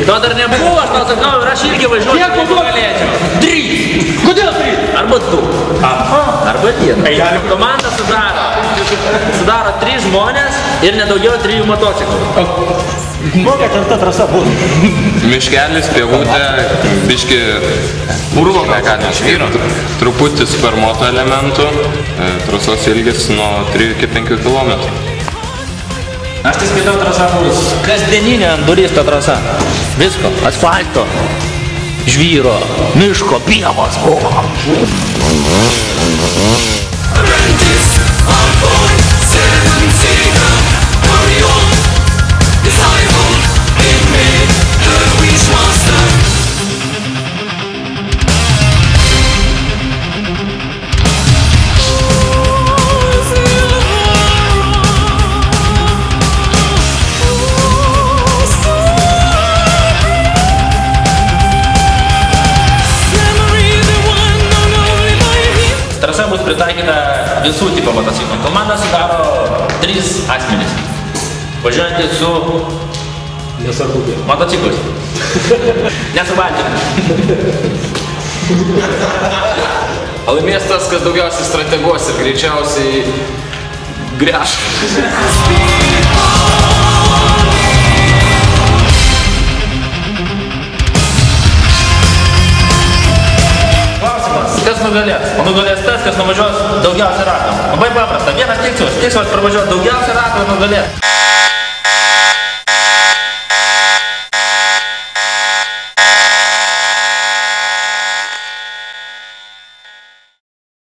To dar nebuvo, aš tau sakau, ir aš irgi važiuoju. Kiek galėčiau? 3. Kodėl 3? Arba 2. Arba 1. Komanda sudaro 3 žmonės ir nedaugiau 3 motociklų. Kokia ten ta trasa bus? Miškelis, pievutė, biški urvo, truputį supermoto elementų, trasos ilgis nuo 3 iki 5 km. Aš tai skaitau, trasa bus kasdieninė enduristo trasa. Visko, asfalto, žvyro, miško, pievos. Trasa bus pritaikyta visų tipo motociklų. Komanda sudaro 3 asmenys. Važiuojantys su motociklais. Nesu valtimi. Laimės tas, kas daugiausiai strateguos ir greičiausiai gręš. Kas nugalės? O nugalės tas, kas nuvažiuos daugiausia ratų. Labai paprasta. Vienas tikslas pravažiuos daugiausia ratų ir nugalės.